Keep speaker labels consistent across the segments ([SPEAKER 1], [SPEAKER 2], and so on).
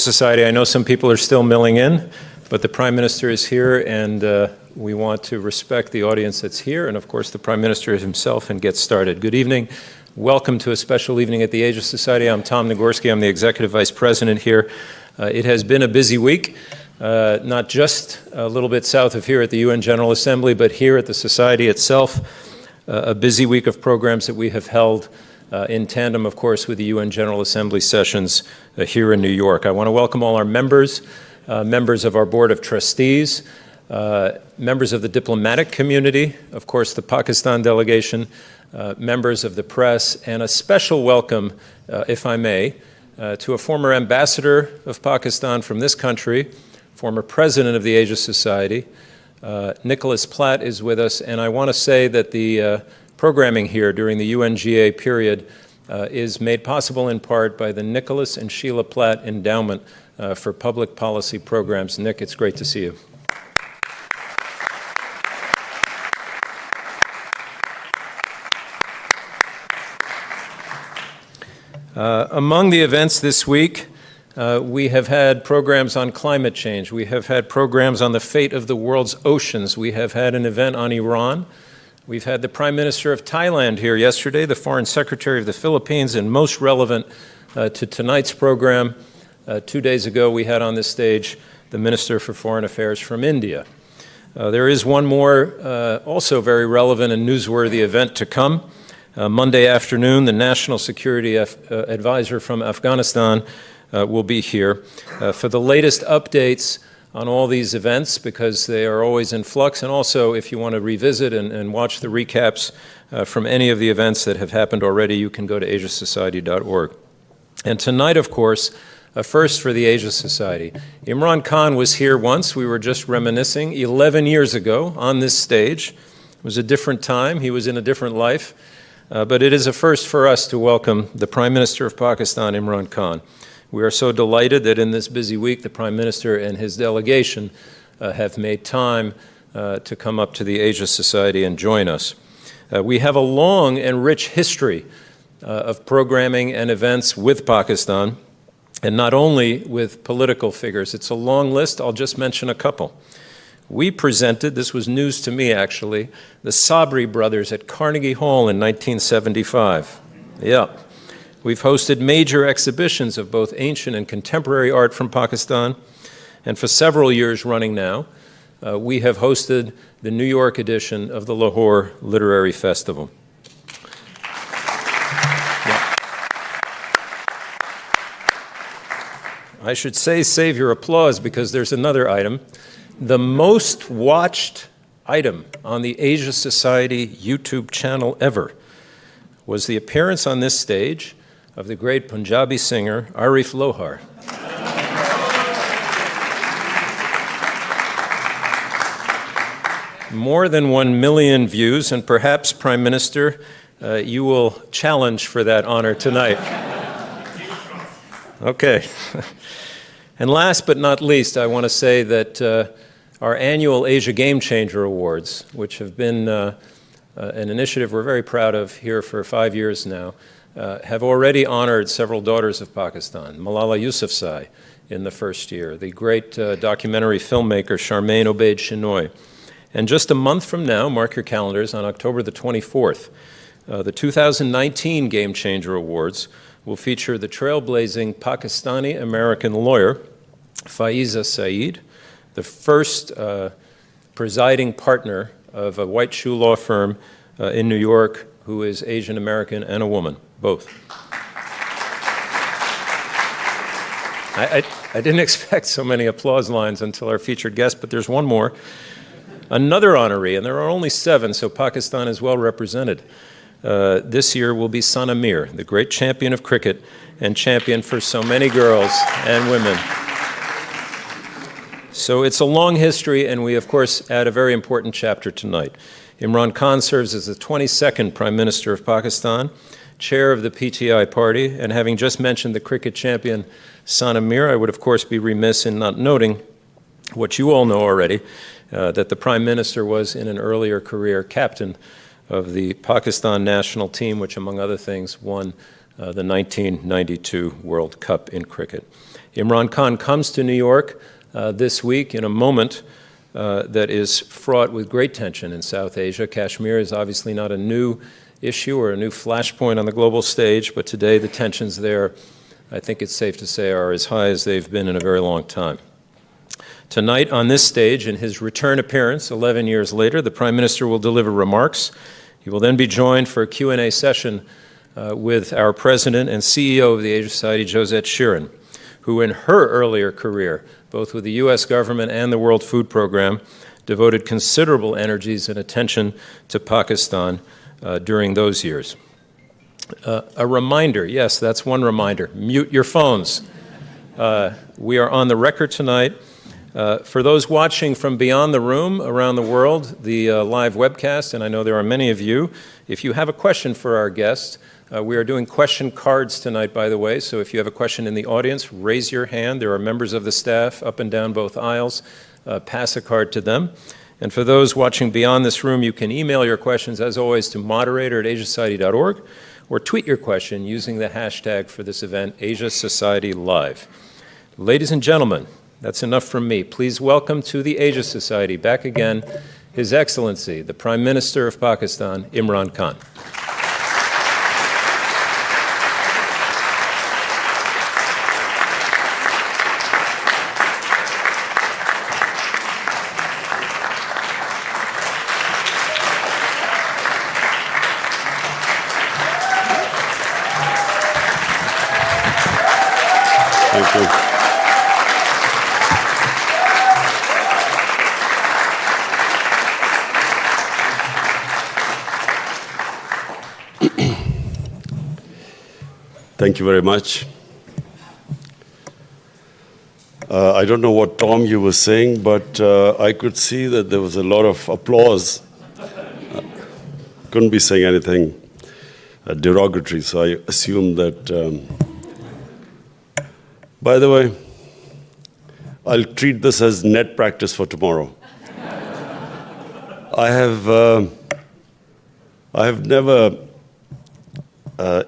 [SPEAKER 1] Society. I know some people are still milling in, but the Prime Minister is here, and we want to respect the audience that's here, and of course the Prime Minister himself, and get started. Good evening. Welcome to a special evening at the Asia Society. I'm Tom Nagorski. I'm the Executive Vice President here. It has been a busy week, not just a little bit south of here at the UN General Assembly, but here at the Society itself. A busy week of programs that we have held in tandem, of course, with the UN General Assembly sessions here in New York. I want to welcome all our members, members of our Board of Trustees, members of the diplomatic community, of course, the Pakistan delegation, members of the press, and a special welcome, if I may, to a former ambassador of Pakistan from this country, former president of the Asia Society. Nicholas Platt is with us, and I want to say that the programming here during the UNGA period is made possible in part by the Nicholas and Sheila Platt Endowment for Public Policy Programs. Nick, it's great to see you. Among the events this week, we have had programs on climate change. We have had programs on the fate of the world's oceans. We have had an event on Iran. We've had the Prime Minister of Thailand here yesterday, the Foreign Secretary of the Philippines, and most relevant to tonight's program, 2 days ago we had on this stage the Minister for Foreign Affairs from India. There is one more also very relevant and newsworthy event to come. Monday afternoon, the National Security Advisor from Afghanistan will be here for the latest updates on all these events, because they are always in flux, and also if you want to revisit and watch the recaps from any of the events that have happened already, you can go to asiasociety.org. And tonight, of course, a first for the Asia Society. Imran Khan was here once. We were just reminiscing 11 years ago on this stage. It was a different time. He was in a different life. But it is a first for us to welcome the Prime Minister of Pakistan, Imran Khan. We are so delighted that in this busy week, the Prime Minister and his delegation have made time to come up to the Asia Society and join us. We have a long and rich history of programming and events with Pakistan, and not only with political figures. It's a long list. I'll just mention a couple. We presented, this was news to me actually, the Sabri brothers at Carnegie Hall in 1975. Yeah. We've hosted major exhibitions of both ancient and contemporary art from Pakistan, and for several years running now, we have hosted the New York edition of the Lahore Literary Festival. Yeah. I should say save your applause, because there's another item. The most watched item on the Asia Society YouTube channel ever was the appearance on this stage of the great Punjabi singer Arif Lohar. More than 1 million views, and perhaps, Prime Minister, you will challenge for that honor tonight. Okay. And last but not least, I want to say that our annual Asia Game Changer Awards, which have been an initiative we're very proud of here for 5 years now, have already honored several daughters of Pakistan. Malala Yousafzai in the first year, the great documentary filmmaker Charmaine Obaid Chinoy. And just a month from now, mark your calendars, on October the 24th, the 2019 Game Changer Awards will feature the trailblazing Pakistani-American lawyer Faiza Saeed, the first presiding partner of a white shoe law firm in New York, who is Asian American and a woman, both. I didn't expect so many applause lines until our featured guest, but there's one more. Another honoree, and there are only 7, so Pakistan is well represented. This year will be Sana Mir, the great champion of cricket and champion for so many girls and women. So it's a long history, and we, of course, add a very important chapter tonight. Imran Khan serves as the 22nd Prime Minister of Pakistan, chair of the PTI party, and having just mentioned the cricket champion Sana Mir, I would, of course, be remiss in not noting what you all know already, that the Prime Minister was, in an earlier career, captain of the Pakistan national team, which, among other things, won the 1992 World Cup in cricket. Imran Khan comes to New York this week in a moment that is fraught with great tension in South Asia. Kashmir is obviously not a new issue or a new flashpoint on the global stage, but today the tensions there, I think it's safe to say, are as high as they've been in a very long time. Tonight on this stage, in his return appearance 11 years later, the Prime Minister will deliver remarks. He will then be joined for a Q&A session with our President and CEO of the Asia Society, Josette Shirin, who in her earlier career, both with the U.S. government and the World Food Program, devoted considerable energies and attention to Pakistan during those years. A reminder, yes, that's one reminder, mute your phones. We are on the record tonight. For those watching from beyond the room, around the world, the live webcast, and I know there are many of you, if you have a question for our guest, we are doing question cards tonight, by the way, so if you have a question in the audience, raise your hand. There are members of the staff up and down both aisles. Pass a card to them. And for those watching beyond this room, you can email your questions, as always, to moderator@asiasociety.org or tweet your question using the hashtag for this event, Asia Society Live. Ladies and gentlemen, that's enough from me. Please welcome to the Asia Society, back again, His Excellency, the Prime Minister of Pakistan, Imran Khan.
[SPEAKER 2] Thank you. Thank you very much. I don't know what, Tom, you were saying, but I could see that there was a lot of applause. Couldn't be saying anything derogatory, so I assumed that. By the way, I'll treat this as net practice for tomorrow. I have never,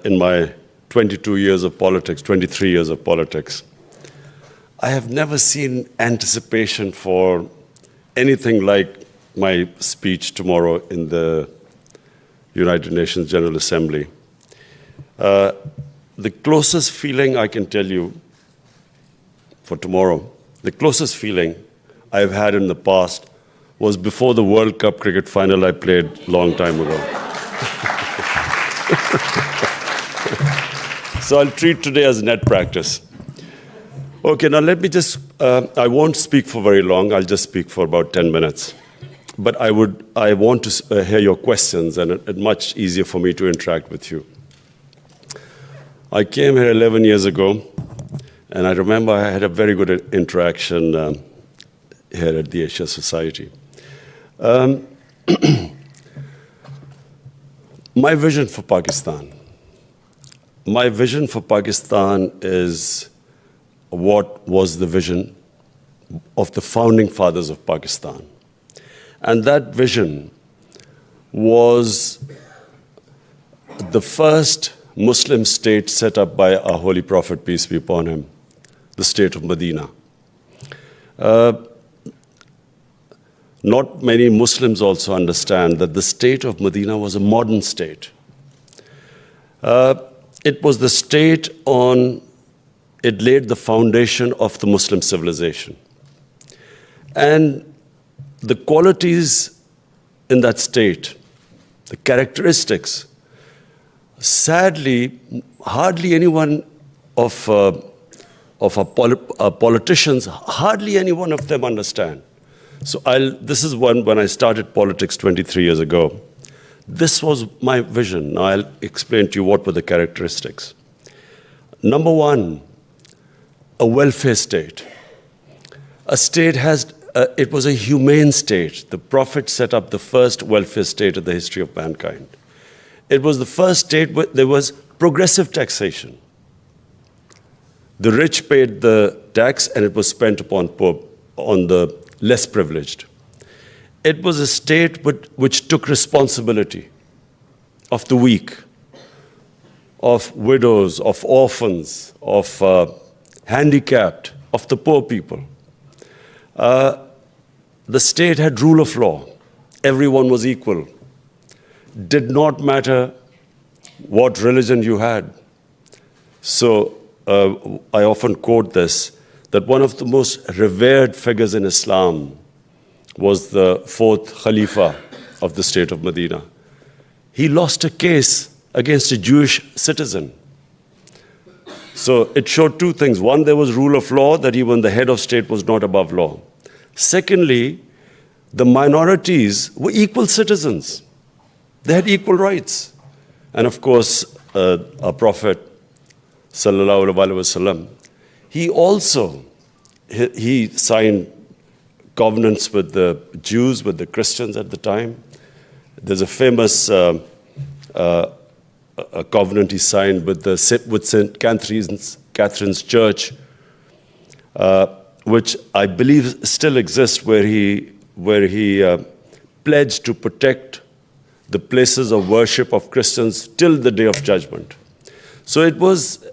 [SPEAKER 2] in my 22 years of politics, 23 years of politics, I have never seen anticipation for anything like my speech tomorrow in the United Nations General Assembly. The closest feeling I can tell you for tomorrow, the closest feeling I've had in the past was before the World Cup cricket final I played a long time ago. So I'll treat today as net practice. Okay, now let me just, I won't speak for very long, I'll just speak for about 10 minutes. But I want to hear your questions, and it's much easier for me to interact with you. I came here 11 years ago, and I remember I had a very good interaction here at the Asia Society. My vision for Pakistan. My vision for Pakistan is what was the vision of the founding fathers of Pakistan. And that vision was the first Muslim state set up by our Holy Prophet, peace be upon him, the state of Medina. Not many Muslims also understand that the state of Medina was a modern state. It was the state it laid the foundation of the Muslim civilization. And the qualities in that state, the characteristics, sadly, hardly anyone of our politicians, hardly any one of them understand. So this is when I started politics 23 years ago. This was my vision. Now I'll explain to you what were the characteristics. Number one, a welfare state. A state it was a humane state. The Prophet set up the first welfare state in the history of mankind. It was the first state where there was progressive taxation. The rich paid the tax and it was spent on the less privileged. It was a state which took responsibility of the weak, of widows, of orphans, of handicapped, of the poor people. The state had rule of law. Everyone was equal. Did not matter what religion you had. So I often quote this, that one of the most revered figures in Islam was the fourth Khalifa of the state of Medina. He lost a case against a Jewish citizen. So it showed two things. One, there was rule of law, that even the head of state was not above law. Secondly, the minorities were equal citizens. They had equal rights. And of course, our Prophet, sallallahu alaihi wasallam, he also he signed covenants with the Jews, with the Christians at the time. There's a famous a covenant he signed with St. Catherine's Church, which I believe still exists, where he pledged to protect the places of worship of Christians till the day of judgment. So it was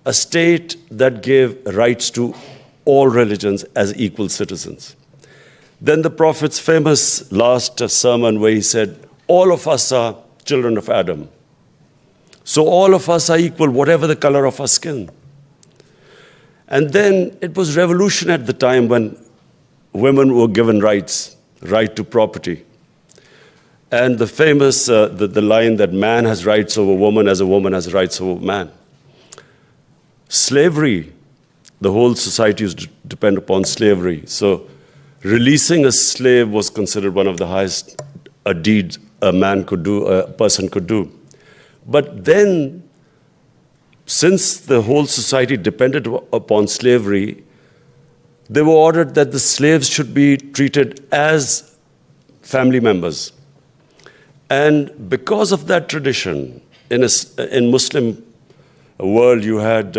[SPEAKER 2] a state that gave rights to all religions as equal citizens. Then the Prophet's famous last sermon, where he said, all of us are children of Adam. So all of us are equal, whatever the color of our skin. And then it was revolution at the time when women were given rights, right to property. And the famous, the line that man has rights over woman as a woman has rights over man. Slavery, the whole society is depend upon slavery. So releasing a slave was considered one of the highest deeds a man could do, a person could do. But then, since the whole society depended upon slavery, they were ordered that the slaves should be treated as family members. And because of that tradition, in Muslim world, you had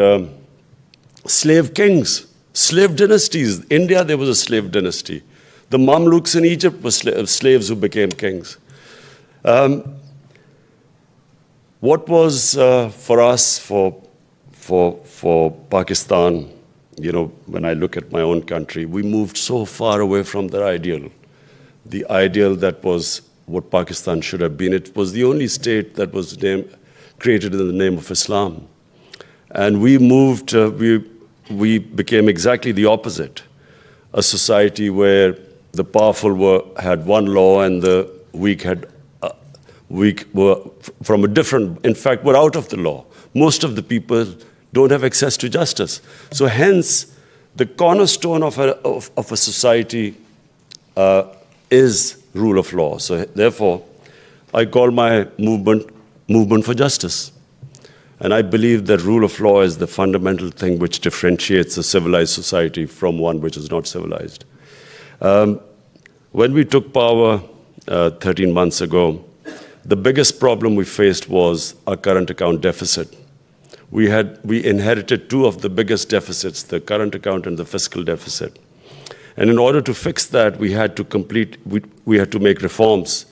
[SPEAKER 2] slave kings, slave dynasties. In India, there was a slave dynasty. The Mamluks in Egypt were slaves who became kings. What was for us, for Pakistan, you know, when I look at my own country, we moved so far away from the ideal that was what Pakistan should have been. It was the only state that was created in the name of Islam. And we moved, we became exactly the opposite, a society where the powerful had one law and the weak were from a different, in fact, were out of the law. Most of the people don't have access to justice. So hence, the cornerstone of a society is rule of law. So therefore, I call my movement for justice. And I believe that rule of law is the fundamental thing which differentiates a civilized society from one which is not civilized. When we took power 13 months ago, the biggest problem we faced was our current account deficit. We inherited two of the biggest deficits, the current account and the fiscal deficit. And in order to fix that, we had to make reforms.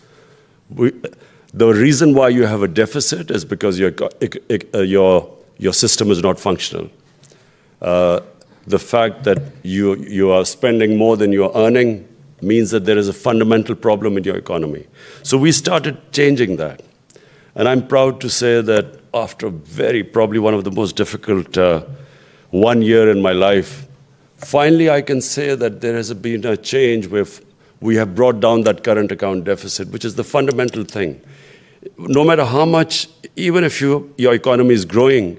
[SPEAKER 2] The reason why you have a deficit is because your system is not functional. The fact that you are spending more than you're earning means that there is a fundamental problem in your economy. So we started changing that. And I'm proud to say that after probably one of the most difficult 1 year in my life, finally I can say that there has been a change where we have brought down that current account deficit, which is the fundamental thing. No matter how much, even if your economy is growing,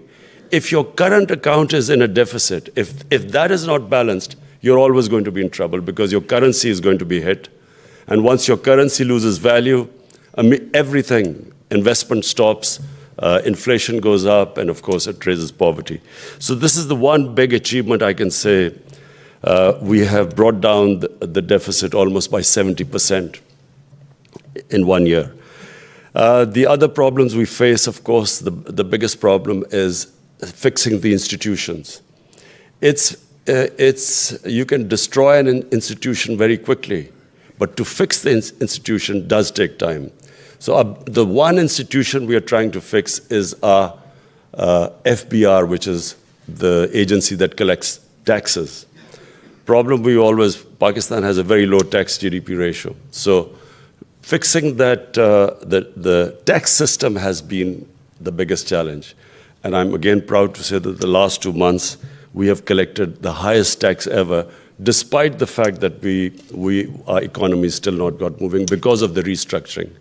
[SPEAKER 2] if your current account is in a deficit, if that is not balanced, you're always going to be in trouble because your currency is going to be hit. And once your currency loses value, everything, investment stops, inflation goes up, and of course it raises poverty. So this is the one big achievement I can say. We have brought down the deficit almost by 70% in 1 year. The other problems we face, of course, the biggest problem is fixing the institutions. You can destroy an institution very quickly, but to fix the institution does take time. So the one institution we are trying to fix is our FBR, which is the agency that collects taxes. Pakistan has a very low tax GDP ratio. So fixing that, the tax system has been the biggest challenge. And I'm again proud to say that the last 2 months, we have collected the highest tax ever, despite the fact that our economy still not got moving because of the restructuring.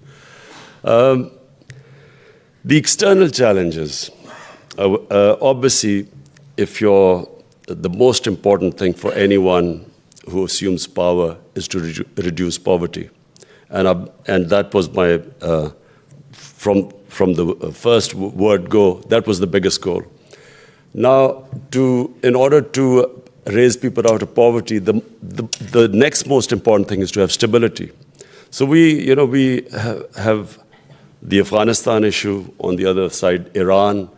[SPEAKER 2] The external challenges, obviously, the most important thing for anyone who assumes power is to reduce poverty. And that was my, from the first word go, that was the biggest goal. Now, in order to raise people out of poverty, the next most important thing is to have stability. So we have the Afghanistan issue, on the other side, Iran,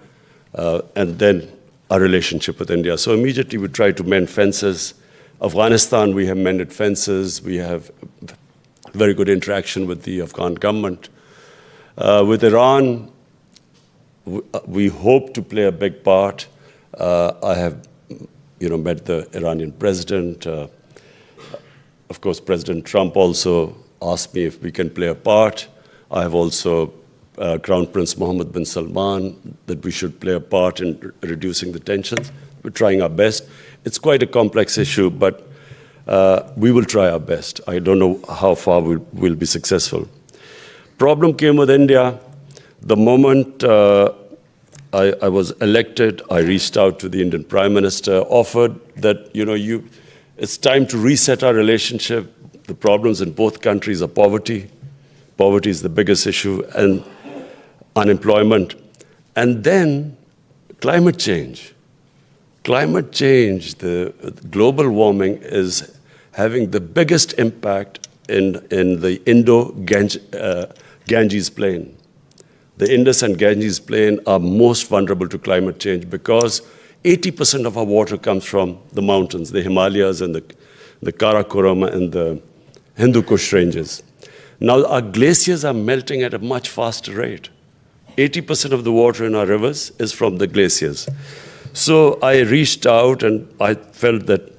[SPEAKER 2] and then our relationship with India. So immediately we try to mend fences. Afghanistan, we have mended fences. We have very good interaction with the Afghan government. With Iran, we hope to play a big part. I have met the Iranian president. Of course, President Trump also asked me if we can play a part. I have also Crown Prince Mohammed bin Salman that we should play a part in reducing the tensions. We're trying our best. It's quite a complex issue, but we will try our best. I don't know how far we'll be successful. Problem came with India. The moment I was elected, I reached out to the Indian Prime Minister, offered that, it's time to reset our relationship. The problems in both countries are poverty. Poverty is the biggest issue, and unemployment. And then climate change. Climate change, the global warming is having the biggest impact in the Indo-Ganges plain. The Indus and Ganges plain are most vulnerable to climate change because 80% of our water comes from the mountains, the Himalayas and the Karakoram and the Hindu Kush ranges. Now our glaciers are melting at a much faster rate. 80% of the water in our rivers is from the glaciers. So I reached out and I felt that,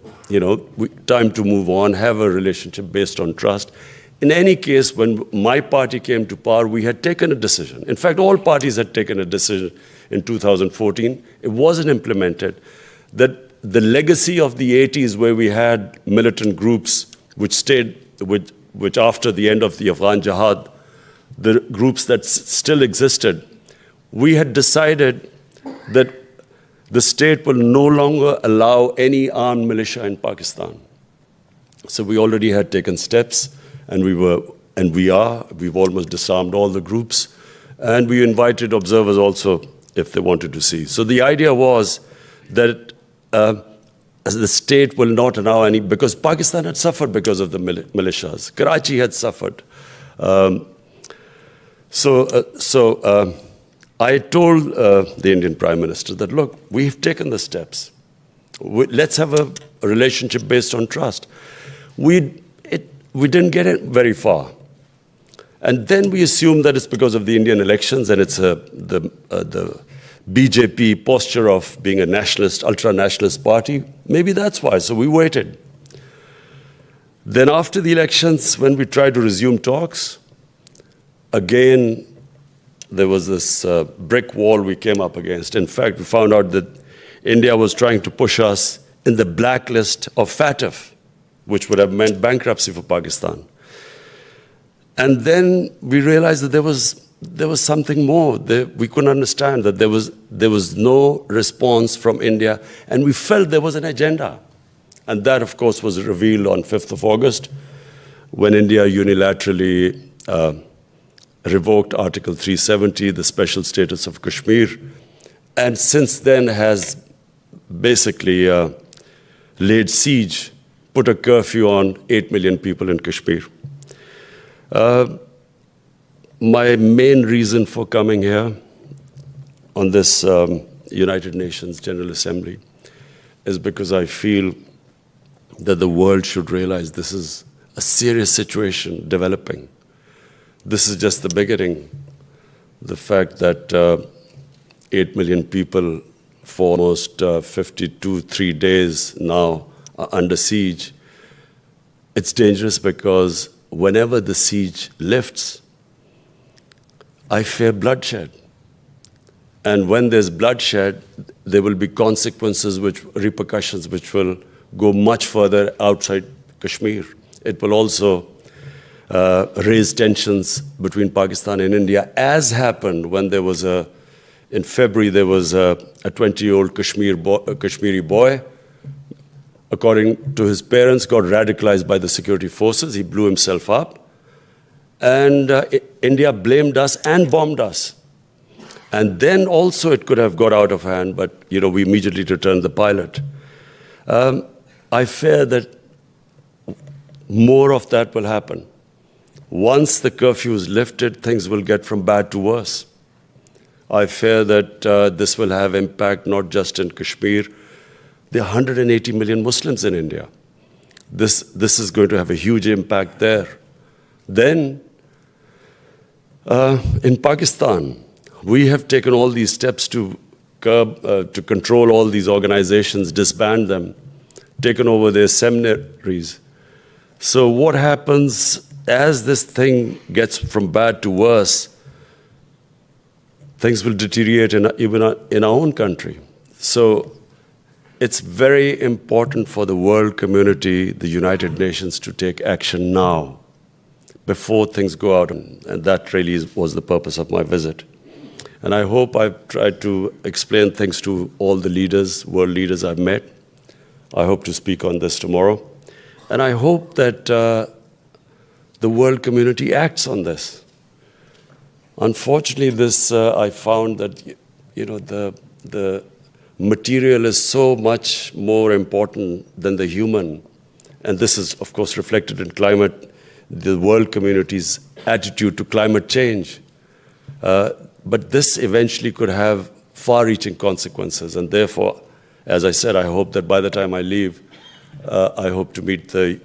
[SPEAKER 2] time to move on, have a relationship based on trust. In any case, when my party came to power, we had taken a decision. In fact, all parties had taken a decision in 2014. It wasn't implemented. That the legacy of the 80s, where we had militant groups which after the end of the Afghan Jihad, the groups that still existed, we had decided that the state will no longer allow any armed militia in Pakistan. So we already had taken steps, and we've almost disarmed all the groups, and we invited observers also if they wanted to see. So the idea was that the state will not allow any, because Pakistan had suffered because of the militias. Karachi had suffered. I told the Indian Prime Minister that, look, we've taken the steps. Let's have a relationship based on trust. We didn't get it very far. And then we assumed that it's because of the Indian elections and it's the BJP posture of being a nationalist, ultra-nationalist party. Maybe that's why. So we waited. Then after the elections, when we tried to resume talks, again, there was this brick wall we came up against. In fact, we found out that India was trying to push us in the blacklist of FATF, which would have meant bankruptcy for Pakistan. And then we realized that there was something more. We couldn't understand that there was no response from India, and we felt there was an agenda. And that, of course, was revealed on 5th of August, when India unilaterally revoked Article 370, the special status of Kashmir, and since then has basically laid siege, put a curfew on 8 million people in Kashmir. My main reason for coming here on this United Nations General Assembly is because I feel that the world should realize this is a serious situation developing. This is just the beginning. The fact that 8 million people for almost 3 days now under siege. It's dangerous because whenever the siege lifts, I fear bloodshed. And when there's bloodshed, there will be consequences, repercussions, which will go much further outside Kashmir. It will also raise tensions between Pakistan and India, as happened when in February, there was a 20-year-old Kashmiri boy, according to his parents, got radicalized by the security forces. He blew himself up. And India blamed us and bombed us. And then also it could have got out of hand, but we immediately returned the pilot. I fear that more of that will happen. Once the curfew is lifted, things will get from bad to worse. I fear that this will have impact not just in Kashmir. There are 180 million Muslims in India. This is going to have a huge impact there. Then, in Pakistan, we have taken all these steps to control all these organizations, disband them, taken over their seminaries. So what happens as this thing gets from bad to worse? Things will deteriorate even in our own country. So it's very important for the world community, the United Nations, to take action now, before things go out. And that really was the purpose of my visit. And I hope I've tried to explain things to all the leaders, world leaders I've met. I hope to speak on this tomorrow. And I hope that the world community acts on this. Unfortunately, I found that the material is so much more important than the human. And this is, of course, reflected in the world community's attitude to climate change. But this eventually could have far-reaching consequences. And therefore, as I said, I hope that by the time I leave, I hope to meet the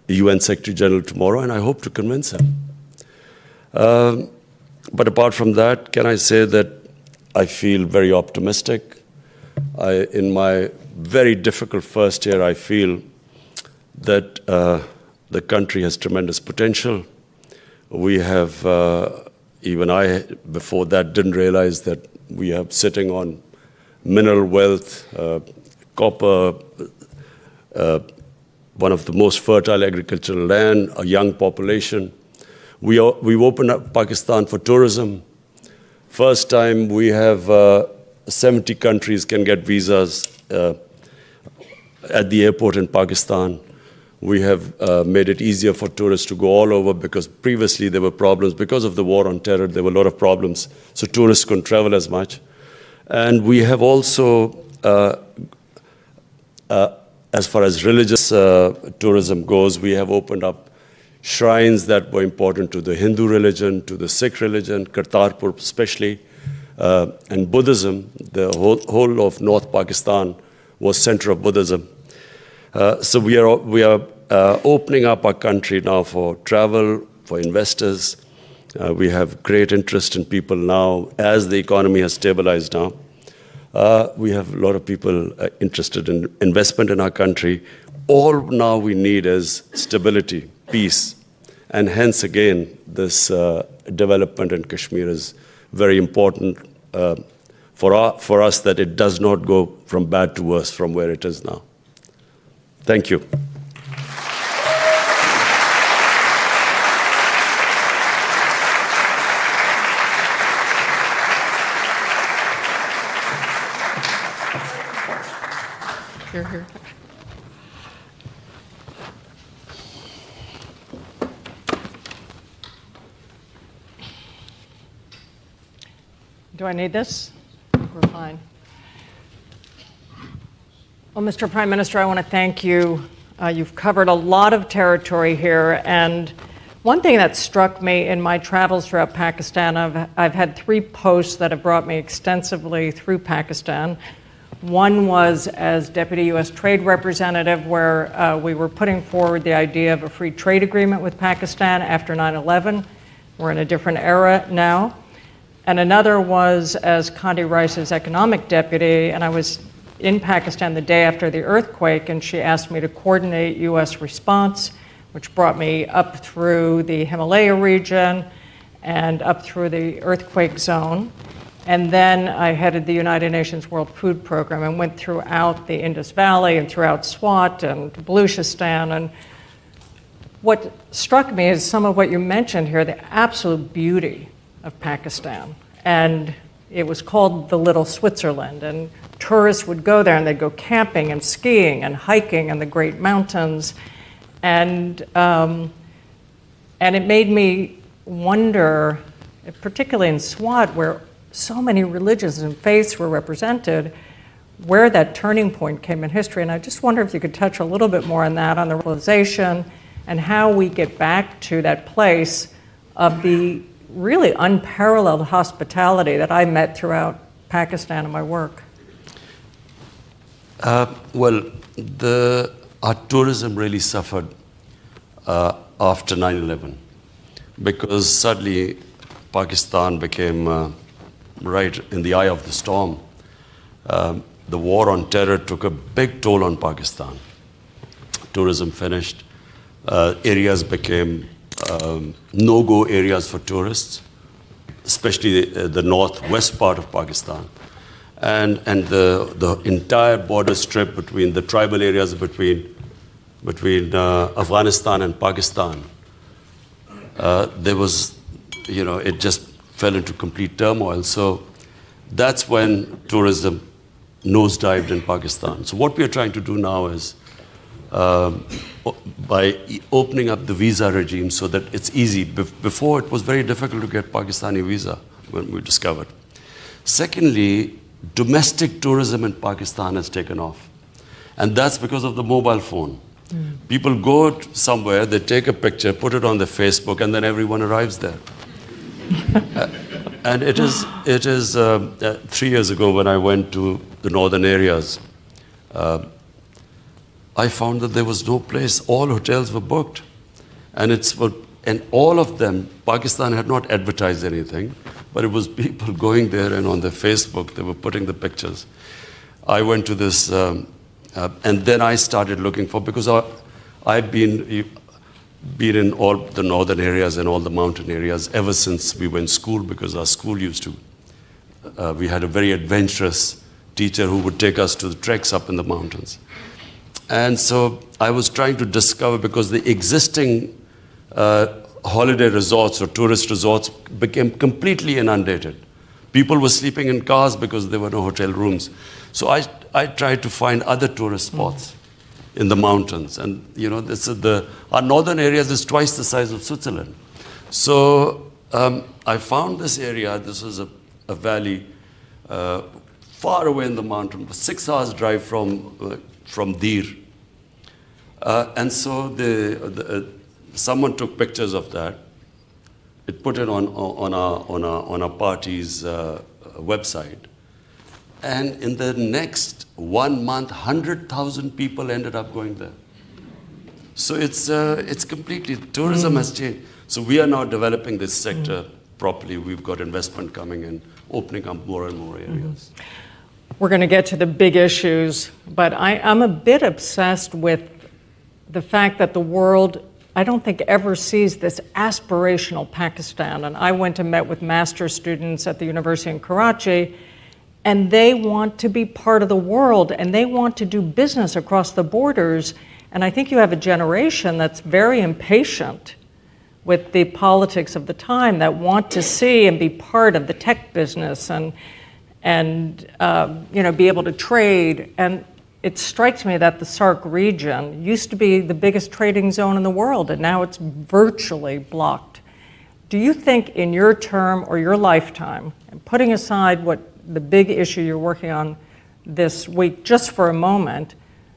[SPEAKER 2] UN Secretary General tomorrow, and I hope to convince him. But apart from that, can I say that I feel very optimistic? In my very difficult first year, I feel that the country has tremendous potential. We have... Even I, before that, didn't realize that we are sitting on mineral wealth, copper, one of the most fertile agricultural land, a young population. We've opened up Pakistan for tourism. First time we have 70 countries can get visas at the airport in Pakistan. We have made it easier for tourists to go all over, because previously there were problems. Because of the war on terror, there were a lot of problems. So tourists couldn't travel as much. And we have also, as far as religious tourism goes, we have opened up shrines that were important to the Hindu religion, to the Sikh religion, Kartarpur especially, and Buddhism. The whole of North Pakistan was center of Buddhism. So we are opening up our country now for travel, for investors. We have great interest in people now as the economy has stabilized now. We have a lot of people interested in investment in our country. All now we need is stability, peace. And hence, again, this development in Kashmir is very important for us, that it does not go from bad to worse from where it is now. Thank you.
[SPEAKER 3] Here. Do I need this? I think we're fine. Well, Mr. Prime Minister, I want to thank you. You've covered a lot of territory here, and one thing that struck me in my travels throughout Pakistan, I've had 3 posts that have brought me extensively through Pakistan. One was as Deputy U.S. Trade Representative, where we were putting forward the idea of a free trade agreement with Pakistan after 9/11. We're in a different era now. and another was as Condi Rice's economic deputy, and I was in Pakistan the day after the earthquake, and she asked me to coordinate U.S. response, which brought me up through the Himalaya region and up through the earthquake zone. And then I headed the United Nations World Food Program and went throughout the Indus Valley and throughout Swat and Baluchistan. And what struck me is some of what you mentioned here, the absolute beauty of Pakistan. And it was called the Little Switzerland. And tourists would go there and they'd go camping and skiing and hiking in the Great Mountains. And it made me wonder, particularly in Swat, where so many religions and faiths were represented, where that turning point came in history. And I just wonder if you could touch a little bit more on that, on the realization and how we get back to that place of the really unparalleled hospitality that I met throughout Pakistan in my work.
[SPEAKER 2] Well, our tourism really suffered after 9/11 because suddenly Pakistan became right in the eye of the storm. The war on terror took a big toll on Pakistan. Tourism finished. Areas became no-go areas for tourists, especially the northwest part of Pakistan. And the entire border strip between the tribal areas between Afghanistan and Pakistan, there was, it just fell into complete turmoil. So that's when tourism nosedived in Pakistan. So what we are trying to do now is, by opening up the visa regime so that it's easy. Before, it was very difficult to get Pakistani visa when we discovered. Secondly, domestic tourism in Pakistan has taken off. And that's because of the mobile phone. People go somewhere, they take a picture, put it on their Facebook, and then everyone arrives there. And it is 3 years ago when I went to the northern areas, I found that there was no place. All hotels were booked. And all of them, Pakistan had not advertised anything, but it was people going there and on their Facebook, they were putting the pictures. I went to this, and then I started looking for, because I've been in all the northern areas and all the mountain areas ever since we were in school, because our school used to, we had a very adventurous teacher who would take us to the treks up in the mountains. And so I was trying to discover, because the existing holiday resorts or tourist resorts became completely inundated. People were sleeping in cars because there were no hotel rooms. So I tried to find other tourist spots in the mountains. And, this is our northern areas is twice the size of Switzerland. So I found this area. This was a valley far away in the mountain, 6 hours drive from Dir. And so someone took pictures of that. It put it on our party's website. And in the next 1 month, 100,000 people ended up going there. So it's completely, tourism has changed. So we are now developing this sector properly. We've got investment coming in, opening up more and more areas.
[SPEAKER 3] We're going to get to the big issues, but I'm a bit obsessed with the fact that the world, I don't think, ever sees this aspirational Pakistan. And I went and met with master's students at the university in Karachi, and they want to be part of the world, and they want to do business across the borders. And I think you have a generation that's very impatient with the politics of the time, that want to see and be part of the tech business and be able to trade. And it strikes me that the SAARC region used to be the biggest trading zone in the world, and now it's virtually blocked. Do you think in your term or your lifetime, and putting aside what the big issue you're working on this week, just for a moment,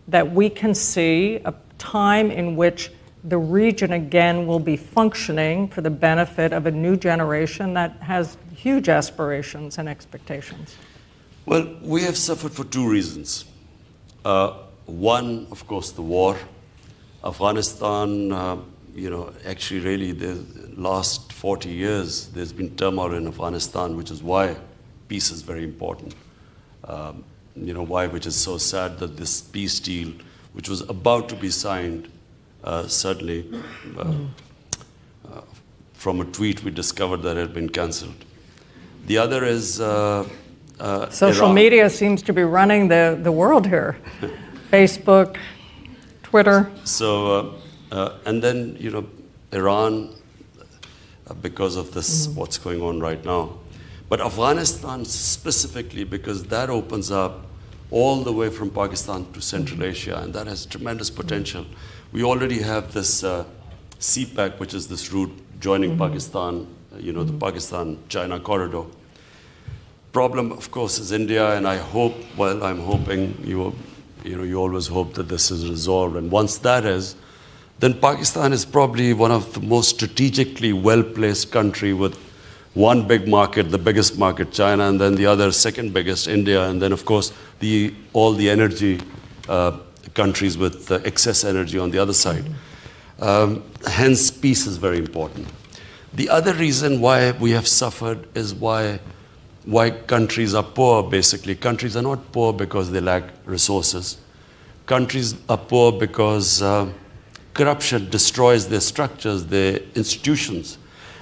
[SPEAKER 3] that we can see a time in which the region again will be functioning for the benefit of a new generation that has huge aspirations and expectations?
[SPEAKER 2] Well, we have suffered for two reasons. One, of course, the war. Afghanistan, actually really the last 40 years, there's been turmoil in Afghanistan, which is why peace is very important. Why, which is so sad that this peace deal, which was about to be signed, suddenly, from a tweet, we discovered that it had been cancelled. The other is
[SPEAKER 3] Social
[SPEAKER 2] Iran.
[SPEAKER 3] media seems to be running the world here. Facebook, Twitter.
[SPEAKER 2] So, and then, Iran, because of this, what's going on right now. But Afghanistan specifically, because that opens up all the way from Pakistan to Central Asia, and that has tremendous potential. We already have this CPAC, which is this route joining Pakistan, the Pakistan-China corridor. Problem, of course, is India, and I hope, well, I'm hoping, you always hope that this is resolved, and once that is, then Pakistan is probably one of the most strategically well-placed country with one big market, the biggest market, China, and then the other second biggest, India, and then, of course, all the energy countries with excess energy on the other side. Hence, peace is very important. The other reason why we have suffered is why countries are poor, basically. Countries are not poor because they lack resources. Countries are poor because corruption destroys their structures, their institutions.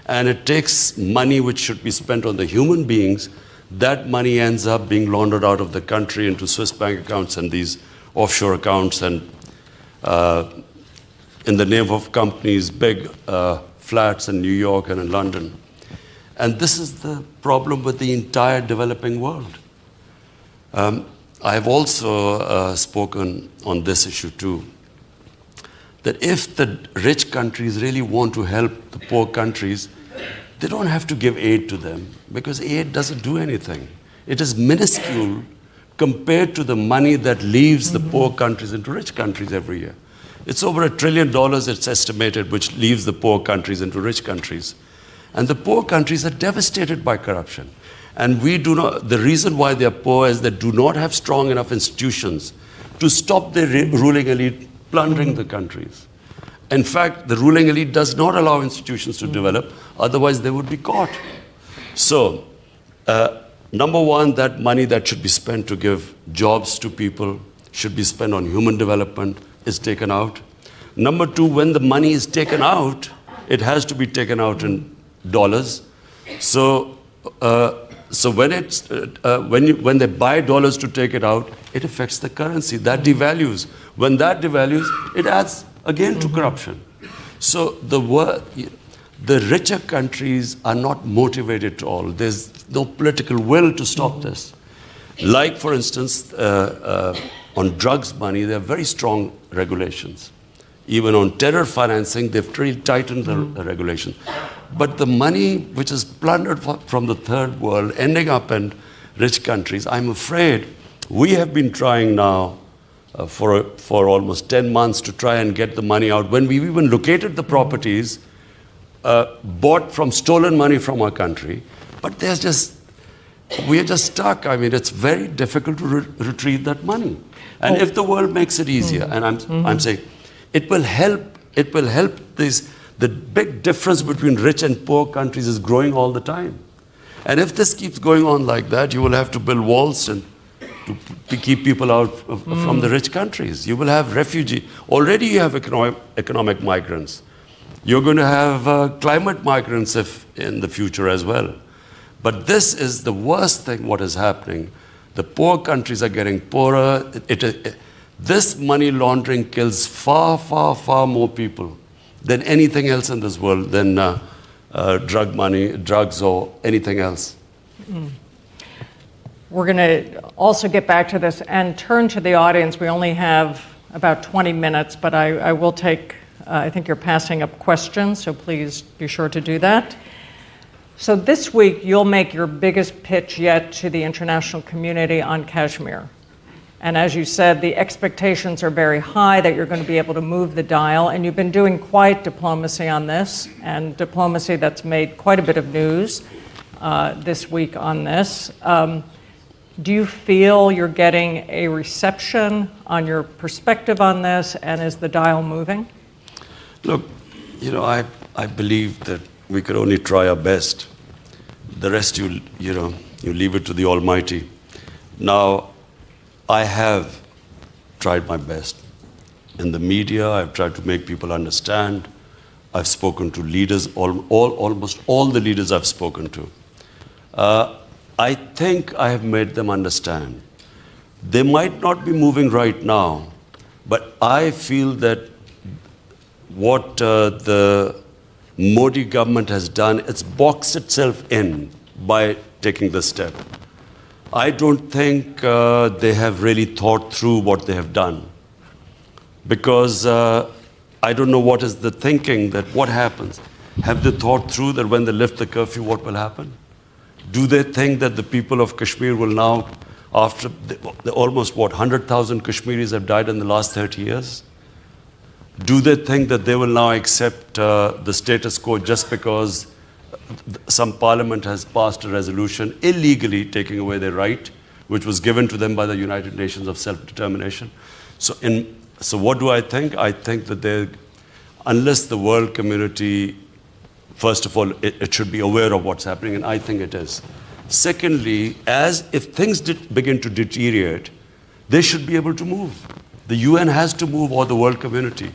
[SPEAKER 2] And it takes money which should be spent on the human beings. That money ends up being laundered out of the country into Swiss bank accounts and these offshore accounts, and in the name of companies, big flats in New York and in London. And this is the problem with the entire developing world. I have also spoken on this issue too, that if the rich countries really want to help the poor countries, they don't have to give aid to them, because aid doesn't do anything. It is minuscule compared to the money that leaves the poor countries into rich countries every year. It's over $1 trillion, it's estimated, which leaves the poor countries into rich countries. And the poor countries are devastated by corruption. And the reason why they're poor is they do not have strong enough institutions to stop the ruling elite plundering the countries. In fact, the ruling elite does not allow institutions to develop, otherwise they would be caught. So, number one, that money that should be spent to give jobs to people, should be spent on human development, is taken out. Number two, when the money is taken out, it has to be taken out in dollars. So when they buy dollars to take it out, it affects the currency. That devalues. When that devalues, it adds again to corruption. So the richer countries are not motivated at all. There's no political will to stop this. Like, for instance, on drugs money, there are very strong regulations. Even on terror financing, they've really tightened the regulation. But the money which is plundered from the third world, ending up in rich countries, I'm afraid we have been trying now for almost 10 months to try and get the money out. When we've even located the properties, bought from stolen money from our country, but we are just stuck. I mean, it's very difficult to retrieve that money. And if the world makes it easier, and I'm saying, it will help the big difference between rich and poor countries is growing all the time. And if this keeps going on like that, you will have to build walls and to keep people out from the rich countries. You will have refugees. Already you have economic migrants. You're going to have climate migrants in the future as well. But this is the worst thing what is happening. The poor countries are getting poorer. This money laundering kills far, far, far more people than anything else in this world, than drugs or anything else.
[SPEAKER 3] We're going to also get back to this and turn to the audience. We only have about 20 minutes, but I will take, I think you're passing up questions, so please be sure to do that. So this week, you'll make your biggest pitch yet to the international community on Kashmir. And as you said, the expectations are very high that you're going to be able to move the dial, and you've been doing quiet diplomacy on this, and diplomacy that's made quite a bit of news this week on this. Do you feel you're getting a reception on your perspective on this, and is the dial moving?
[SPEAKER 2] Look, I believe that we could only try our best. The rest, you leave it to the Almighty. Now, I have tried my best. In the media, I've tried to make people understand. I've spoken to leaders, almost all the leaders I've spoken to. I think I have made them understand. They might not be moving right now, but I feel that what the Modi government has done, it's boxed itself in by taking this step. I don't think they have really thought through what they have done. Because I don't know what is the thinking that what happens. Have they thought through that when they lift the curfew, what will happen? Do they think that the people of Kashmir will now, after the almost 100,000 Kashmiris have died in the last 30 years? Do they think that they will now accept the status quo just because some parliament has passed a resolution illegally taking away their right, which was given to them by the United Nations of self-determination? So what do I think? I think that unless the world community, first of all, it should be aware of what's happening, and I think it is. Secondly, if things begin to deteriorate, they should be able to move. The UN has to move, or the world community.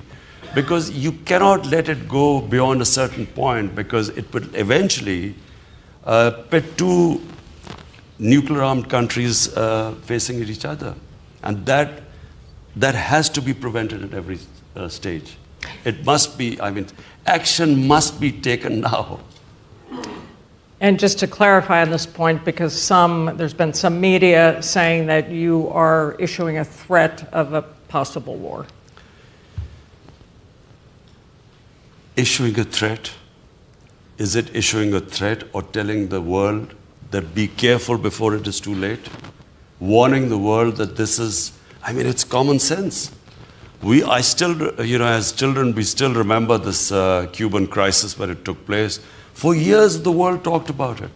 [SPEAKER 2] Because you cannot let it go beyond a certain point, because it would eventually pit two nuclear-armed countries facing each other. And that has to be prevented at every stage. It must be, action must be taken now.
[SPEAKER 3] And just to clarify on this point, because there's been some media saying that you are issuing a threat of a possible war.
[SPEAKER 2] Issuing a threat? Is it issuing a threat or telling the world that be careful before it is too late? Warning the world that this is, it's common sense. As children, we still remember this Cuban crisis when it took place. For years, the world talked about it.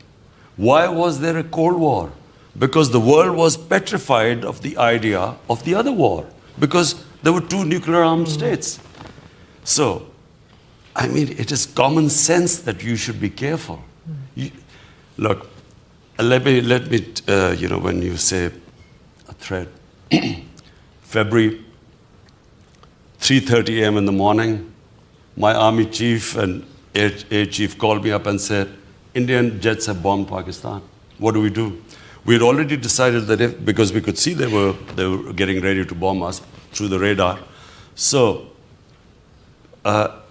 [SPEAKER 2] Why was there a Cold War? Because the world was petrified of the idea of the other war, because there were two nuclear-armed states. So, it is common sense that you should be careful. Look, let me, when you say a threat, February, 3:30 a.m. in the morning, my army chief and air chief called me up and said, Indian jets have bombed Pakistan. What do we do? We had already decided that because we could see they were getting ready to bomb us through the radar. So, our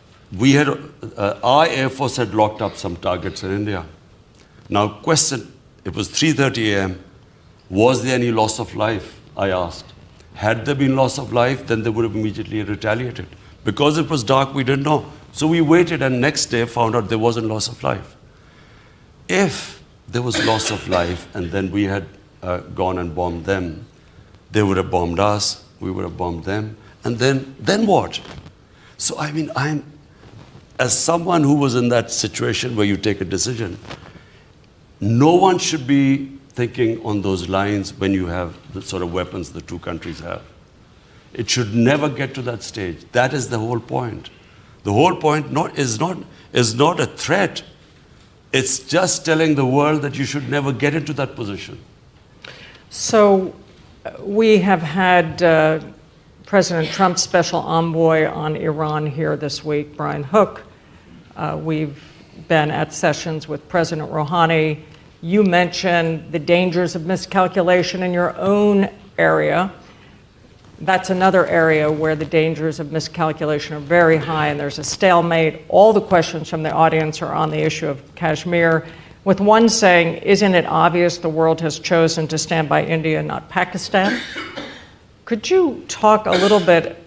[SPEAKER 2] Air Force had locked up some targets in India. Now, question, it was 3:30 a.m. Was there any loss of life? I asked. Had there been loss of life, then they would have immediately retaliated. Because it was dark, we didn't know. So we waited, and next day found out there wasn't loss of life. If there was loss of life, and then we had gone and bombed them, they would have bombed us, we would have bombed them, and then what? So as someone who was in that situation where you take a decision, no one should be thinking on those lines when you have the sort of weapons the two countries have. It should never get to that stage. That is the whole point. The whole point is not a threat. It's just telling the world that you should never get into that position.
[SPEAKER 3] So we have had President Trump's special envoy on Iran here this week, Brian Hook. We've been at sessions with President Rouhani. You mentioned the dangers of miscalculation in your own area. That's another area where the dangers of miscalculation are very high, and there's a stalemate. All the questions from the audience are on the issue of Kashmir, with one saying, isn't it obvious the world has chosen to stand by India, not Pakistan? Could you talk a little bit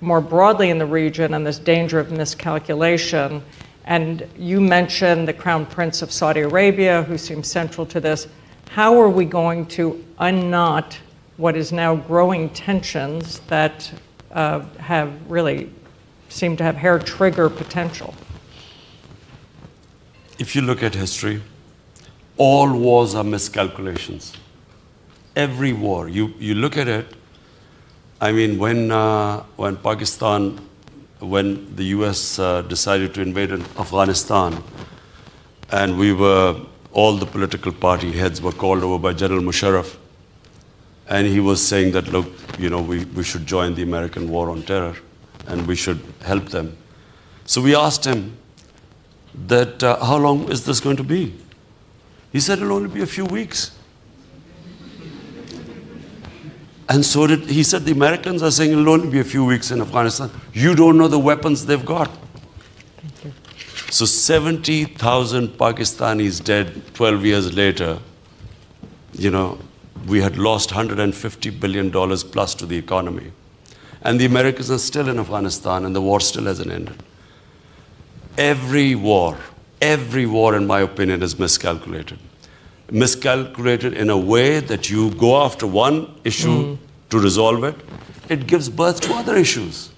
[SPEAKER 3] more broadly in the region on this danger of miscalculation? And you mentioned the Crown Prince of Saudi Arabia, who seems central to this. How are we going to unknot what is now growing tensions that have really seem to have hair trigger potential?
[SPEAKER 2] If you look at history, all wars are miscalculations. Every war, you look at it. When Pakistan when the US decided to invade Afghanistan, and all the political party heads were called over by General Musharraf, and he was saying that, look, we should join the American war on terror, and we should help them. So we asked him that, how long is this going to be? He said, it'll only be a few weeks. And so he said, the Americans are saying it'll only be a few weeks in Afghanistan. You don't know the weapons they've got.
[SPEAKER 3] Thank you.
[SPEAKER 2] So 70,000 Pakistanis dead 12 years later, we had lost $150 billion plus to the economy. And the Americans are still in Afghanistan, and the war still hasn't ended. Every war, in my opinion, is miscalculated. Miscalculated in a way that you go after one issue to resolve it, it gives birth to other issues.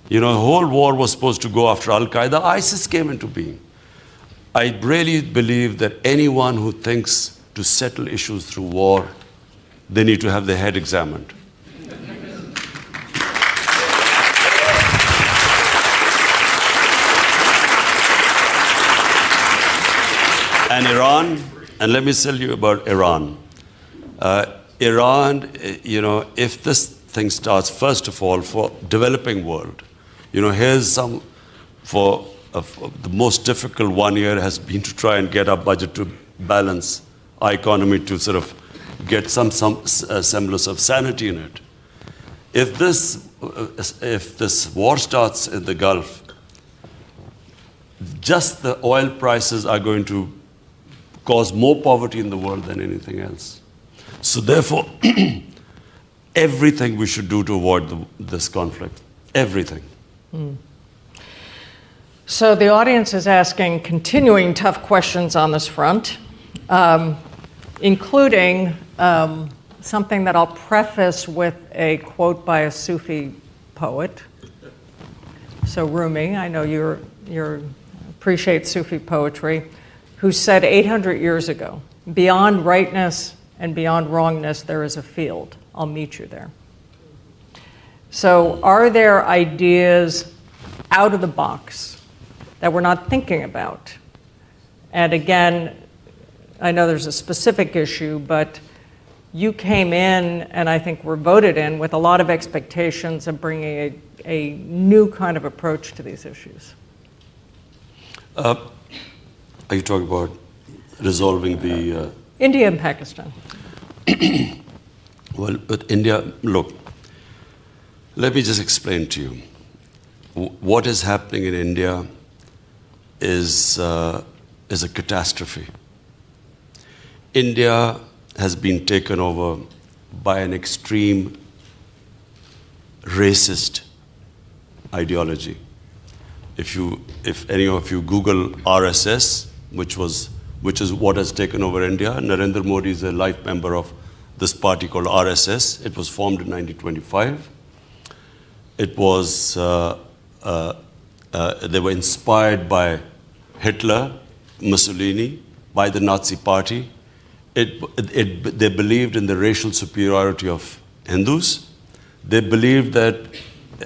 [SPEAKER 2] The whole war was supposed to go after Al-Qaeda. ISIS came into being. I really believe that anyone who thinks to settle issues through war, they need to have their head examined. And Iran, and let me tell you about Iran. Iran, if this thing starts, first of all, for developing world, here's some, for the most difficult 1 year has been to try and get our budget to balance our economy to sort of get some semblance of sanity in it. If this war starts in the Gulf, just the oil prices are going to cause more poverty in the world than anything else. So therefore, everything we should do to avoid this conflict. Everything.
[SPEAKER 3] So the audience is asking continuing tough questions on this front, including something that I'll preface with a quote by a Sufi poet. So Rumi, I know you appreciate Sufi poetry, who said 800 years ago, beyond rightness and beyond wrongness, there is a field. I'll meet you there. So are there ideas out of the box that we're not thinking about? And again, I know there's a specific issue, but you came in, and I think were voted in, with a lot of expectations of bringing a new kind of approach to these issues.
[SPEAKER 2] Are you talking about resolving the...
[SPEAKER 3] India and Pakistan.
[SPEAKER 2] Well, with India, look, let me just explain to you. What is happening in India is a catastrophe. India has been taken over by an extreme racist ideology. If any of you Google RSS, which is what has taken over India, Narendra Modi is a life member of this party called RSS. It was formed in 1925. It was they were inspired by Hitler, Mussolini, by the Nazi Party. They believed in the racial superiority of Hindus. They believed that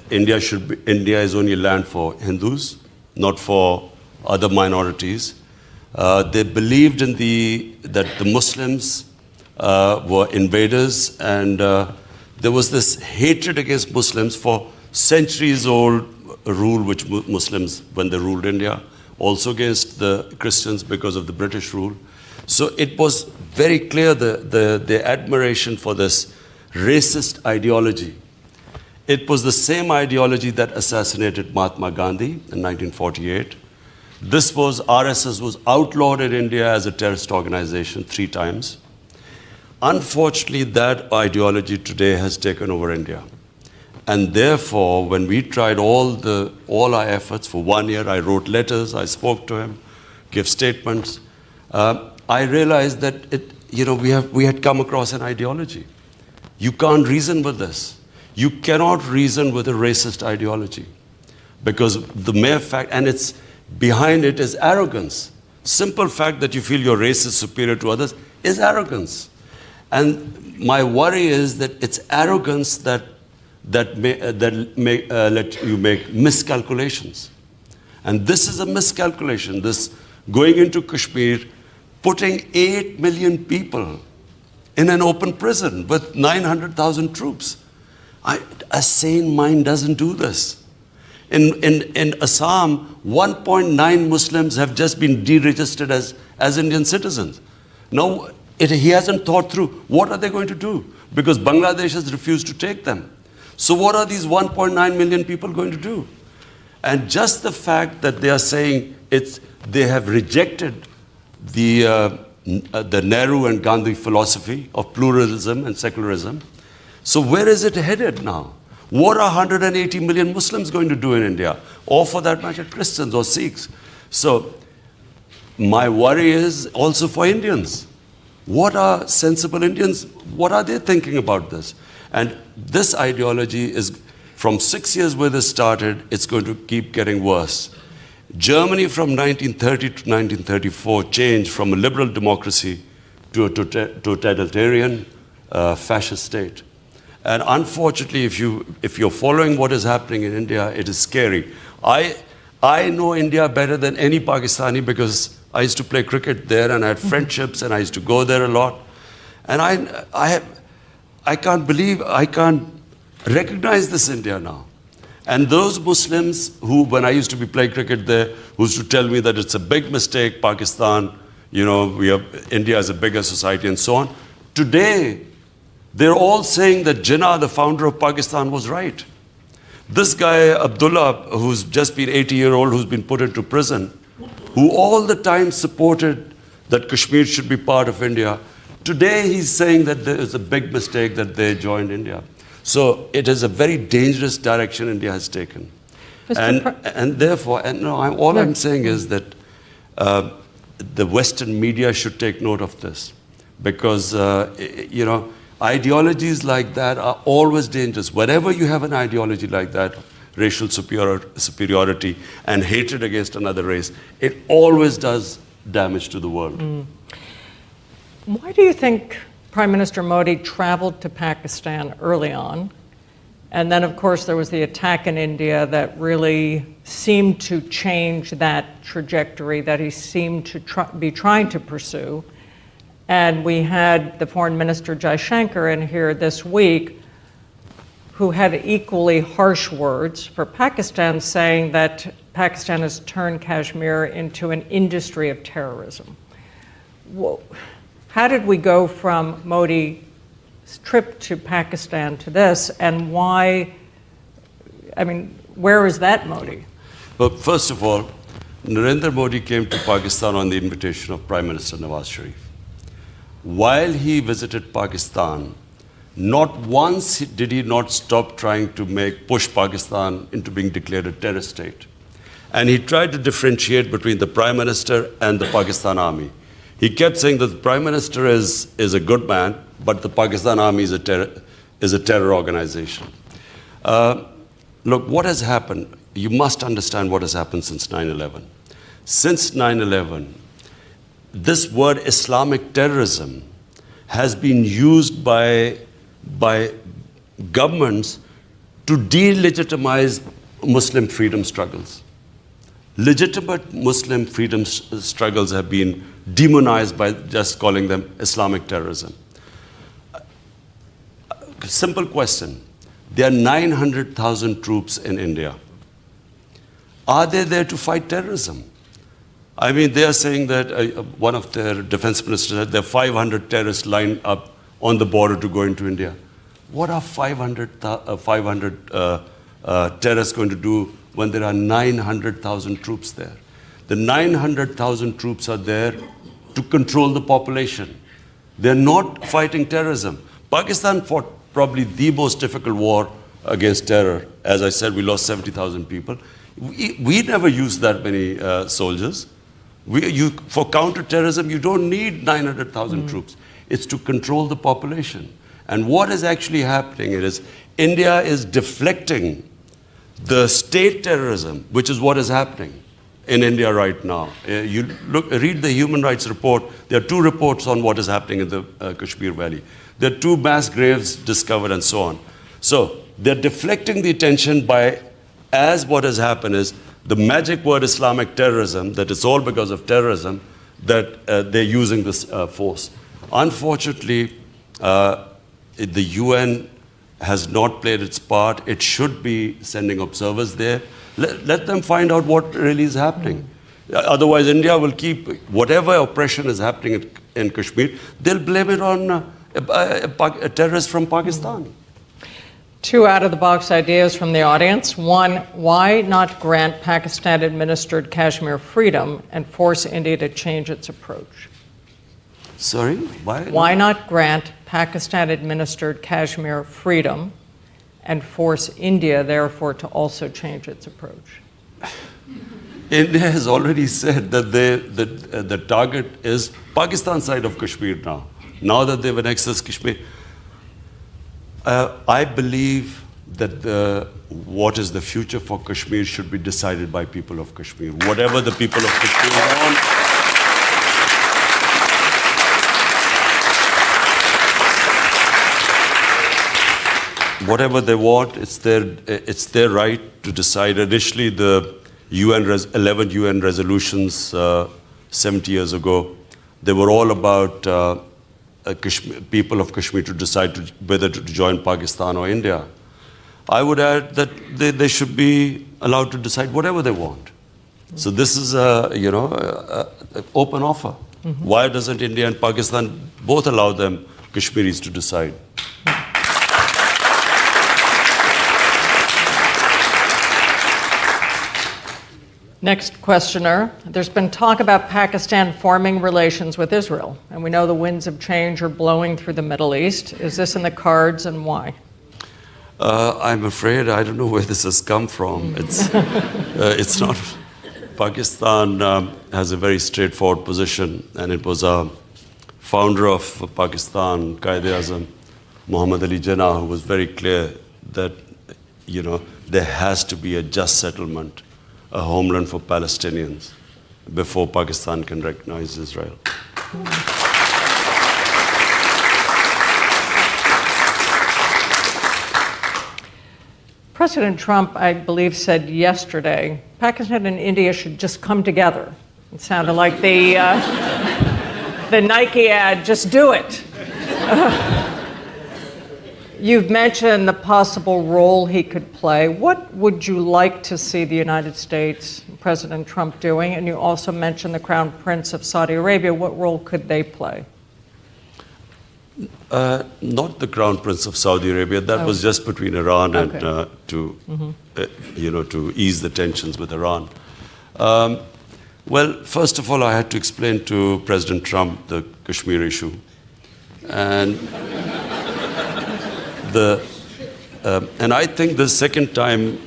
[SPEAKER 2] India is only land for Hindus, not for other minorities. They believed in that the Muslims were invaders, and there was this hatred against Muslims for centuries-old rule which Muslims, when they ruled India, also against the Christians because of the British rule. So it was very clear the admiration for this racist ideology. It was the same ideology that assassinated Mahatma Gandhi in 1948. RSS was outlawed in India as a terrorist organization 3 times. Unfortunately, that ideology today has taken over India. And therefore, when we tried all our efforts for 1 year, I wrote letters, I spoke to him, gave statements. I realized that we had come across an ideology. You can't reason with this. You cannot reason with a racist ideology, because the mere fact, and it's behind it, is arrogance. Simple fact that you feel your race is superior to others is arrogance. And my worry is that it's arrogance that that may let you make miscalculations. And this is a miscalculation. This going into Kashmir, putting 8 million people in an open prison with 900,000 troops. A sane mind doesn't do this. In Assam, 1.9 Muslims have just been deregistered as Indian citizens. Now, he hasn't thought through what are they going to do, because Bangladesh has refused to take them. So what are these 1.9 million people going to do? And just the fact that they are saying they have rejected the Nehru and Gandhi philosophy of pluralism and secularism. So where is it headed now? What are 180 million Muslims going to do in India? Or for that matter, Christians or Sikhs. So my worry is also for Indians. What are sensible Indians, what are they thinking about this? And this ideology is, from 6 years where this started, it's going to keep getting worse. Germany from 1930 to 1934 changed from a liberal democracy to a totalitarian fascist state. And unfortunately, if you're following what is happening in India, it is scary. I know India better than any Pakistani because I used to play cricket there and I had friendships and I used to go there a lot. And I can't believe, I can't recognize this India now. And those Muslims who, when I used to be playing cricket there, who used to tell me that it's a big mistake, Pakistan, India is a bigger society and so on. Today, they're all saying that Jinnah, the founder of Pakistan, was right. This guy, Abdullah, who's just been 80-year-old, who's been put into prison, who all the time supported that Kashmir should be part of India, today he's saying that there is a big mistake that they joined India. So it is a very dangerous direction India has taken. And therefore, I'm saying is that the Western media should take note of this. Because, ideologies like that are always dangerous. Whenever you have an ideology like that, racial superiority and hatred against another race, it always does damage to the world.
[SPEAKER 3] Why do you think Prime Minister Modi traveled to Pakistan early on? And then, of course, there was the attack in India that really seemed to change that trajectory that he seemed to be trying to pursue. And we had the Foreign Minister Jaishankar in here this week, who had equally harsh words for Pakistan, saying that Pakistan has turned Kashmir into an industry of terrorism. How did we go from Modi's trip to Pakistan to this, and why, where is that Modi?
[SPEAKER 2] Well, first of all, Narendra Modi came to Pakistan on the invitation of Prime Minister Nawaz Sharif. While he visited Pakistan, not once did he not stop trying to push Pakistan into being declared a terrorist state. And he tried to differentiate between the Prime Minister and the Pakistan Army. He kept saying that the Prime Minister is a good man, but the Pakistan Army is a terror organization. Look, what has happened? You must understand what has happened since 9/11. Since 9/11, this word Islamic terrorism has been used by governments to delegitimize Muslim freedom struggles. Legitimate Muslim freedom struggles have been demonized by just calling them Islamic terrorism. Simple question. There are 900,000 troops in India. Are they there to fight terrorism? They are saying that one of their defense ministers said there are 500 terrorists lined up on the border to go into India. What are 500 terrorists going to do when there are 900,000 troops there? The 900,000 troops are there to control the population. They're not fighting terrorism. Pakistan fought probably the most difficult war against terror. As I said, we lost 70,000 people. We never used that many soldiers. For counter-terrorism, you don't need 900,000 troops. It's to control the population. And what is actually happening is India is deflecting the state terrorism, which is what is happening in India right now. Read the Human Rights Report. There are 2 reports on what is happening in the Kashmir Valley. There are 2 mass graves discovered and so on. So they're deflecting the attention by, as what has happened is, the magic word Islamic terrorism, that it's all because of terrorism, that they're using this force. Unfortunately, the UN has not played its part. It should be sending observers there. Let them find out what really is happening. Otherwise, India will keep whatever oppression is happening in Kashmir, they'll blame it on a terrorist from Pakistan.
[SPEAKER 3] Two out-of-the-box ideas from the audience. One, why not grant Pakistan-administered Kashmir freedom and force India to change its approach?
[SPEAKER 2] Sorry?
[SPEAKER 3] Why not grant Pakistan-administered Kashmir freedom and force India, therefore, to also change its approach?
[SPEAKER 2] India has already said that the target is Pakistan side of Kashmir now. Now that they've annexed Kashmir. I believe that what is the future for Kashmir should be decided by people of Kashmir. Whatever the people of Kashmir want. Whatever they want, it's their right to decide. Additionally, the 11 UN resolutions 70 years ago, they were all about people of Kashmir to decide whether to join Pakistan or India. I would add that they should be allowed to decide whatever they want. So this is an open offer. Mm-hmm. Why doesn't India and Pakistan both allow them, Kashmiris, to decide?
[SPEAKER 3] Next questioner. There's been talk about Pakistan forming relations with Israel, and we know the winds of change are blowing through the Middle East. Is this in the cards, and why?
[SPEAKER 2] I'm afraid I don't know where this has come from. It's not. Pakistan has a very straightforward position, and it was a founder of Pakistan, Quaid-e-Azam, Muhammad Ali Jinnah, who was very clear that there has to be a just settlement, a homeland for Palestinians before Pakistan can recognize Israel.
[SPEAKER 3] President Trump, I believe, said yesterday, Pakistan and India should just come together. It sounded like the Nike ad, just do it. You've mentioned the possible role he could play. What would you like to see the United States, President Trump, doing? And you also mentioned the Crown Prince of Saudi Arabia. What role could they play?
[SPEAKER 2] Not the Crown Prince of Saudi Arabia. That was just between Iran and to ease the tensions with Iran. Well, first of all, I had to explain to President Trump the Kashmir issue, and and I think the second time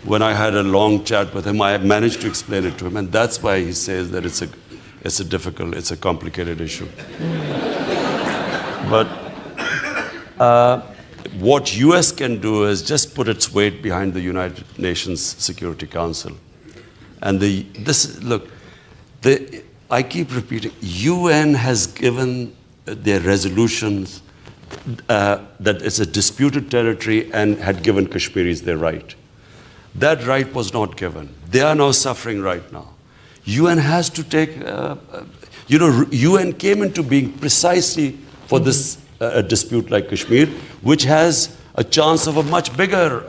[SPEAKER 2] when I had a long chat with him, I managed to explain it to him, and that's why he says that it's a complicated issue. But what US can do is just put its weight behind the United Nations Security Council. And I keep repeating, UN has given their resolutions that it's a disputed territory and had given Kashmiris their right. That right was not given. They are now suffering right now. UN has to take, UN came into being precisely for this dispute like Kashmir, which has a chance of a much bigger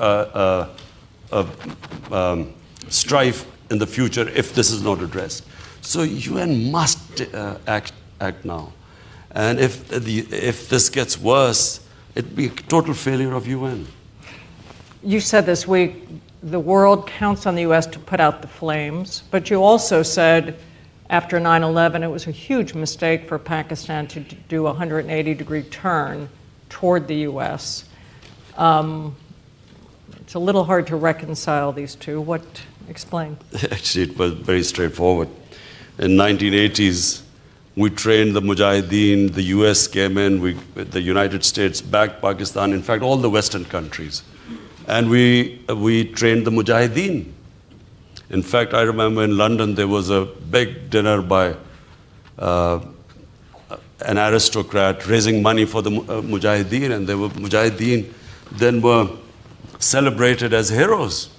[SPEAKER 2] strife in the future if this is not addressed. So UN must act now. And if this gets worse, it'd be a total failure of UN.
[SPEAKER 3] You said this week the world counts on the U.S. to put out the flames, but you also said after 9/11 it was a huge mistake for Pakistan to do a 180-degree turn toward the U.S. It's a little hard to reconcile these two. Explain.
[SPEAKER 2] Actually, it was very straightforward. In 1980s, we trained the Mujahideen, the US came in, the United States backed Pakistan, in fact, all the Western countries. And we trained the Mujahideen. In fact, I remember in London, there was a big dinner by an aristocrat raising money for the Mujahideen, and there were Mujahideen then were celebrated as heroes.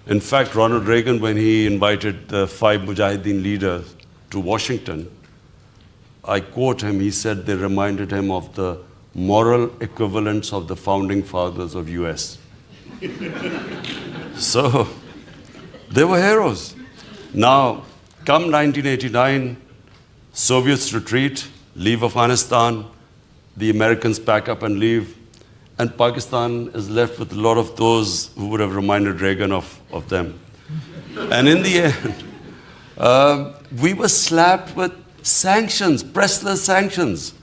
[SPEAKER 2] In fact, Ronald Reagan, when he invited the 5 Mujahideen leaders to Washington, I quote him, he said they reminded him of the moral equivalents of the founding fathers of US. So, they were heroes. Now, come 1989, Soviets retreat, leave Afghanistan, the Americans pack up and leave, and Pakistan is left with a lot of those who would have reminded Reagan of them. And in the end, we were slapped with sanctions, pressless sanctions,